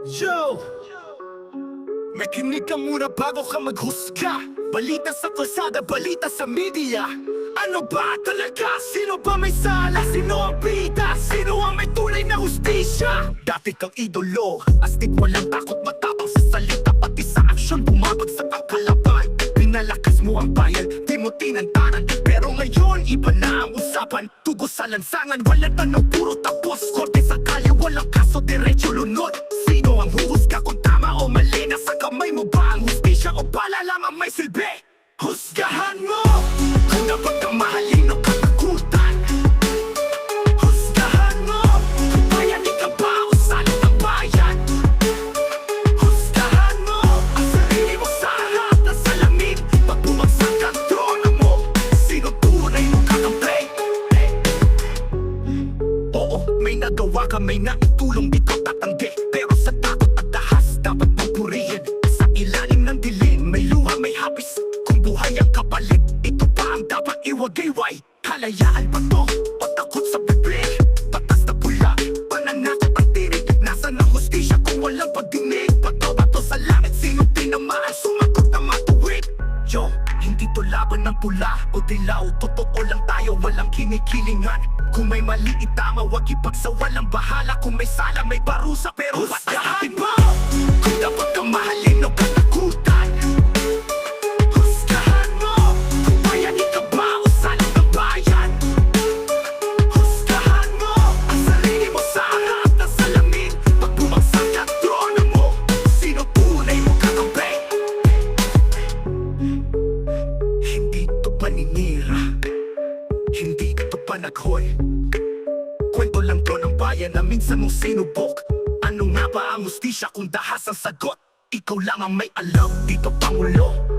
Yo! Makinig ka muna bago ka maghusga. Balita sa kalsada, balita sa media. Ano ba talaga? Sino ba may sala? Sino ang bida? Sino ang may tunay na hustisya? Dati kang idolo, astig walang takot, matapang sa salita, pati sa aksyon bumabagsak ang kalaban. Pinalakas mo ang bayan, di mo tinantanan. Pero ngayon, iba na ang usapan. Tugo sa lansangan, walang tanong, puro tapos. Korte sa kalye, walang kaso, diretso lunod. Sino ang huhusga kung tama o mali? Nasa kamay mo ba ang hustisya o bala lamang may silbi? Husgahan mo kung dapat kang mahalin o katakutan. Husgahan mo kung bayani ka ba o salot ng bayan. Husgahan mo ang sarili mo sa harap ng salamin. Pag bumagsak ang trono mo, sino tunay mong kakampi? Oo, may nagawa ka, may naitulong, di ko tatanggi. Pero sa takot at dahas, dapat mong purihin. Sa ilalim ng dilim, may luha, may hapis. Kung buhay ang kapalit, ito pa ang dapat iwagayway. Kalayaan ba to o takot sa bibig? Patas na pula, pananakot ang tinig. Nasaan ang hustisya kung walang pagdinig? Bato-bato sa langit, sino tinamaan? Sumagot na matuwid. Yo, hindi to laban ng pula o dilaw. Totoo lang tayo, walang kinikilingan. Kung may mali itama, wag ipagsawalang bahala. Kung may sala, may parusa, pero husgahan mo kung dapat kang mahalin o katakutan. Husgahan mo kung bayani ka ba o salot ng bayan. Husgahan mo ang sarili mo sa harap ng salamin. Pag bumagsak ang trono mo, sino tunay mong kakampi? Hindi to paninira, hindi to panaghoy. Kwento lang to ng bayan na minsan mong sinubok. Ano nga ba ang hustisya kung dahas ang sagot? Ikaw lang ang may alam, dito Pangulo.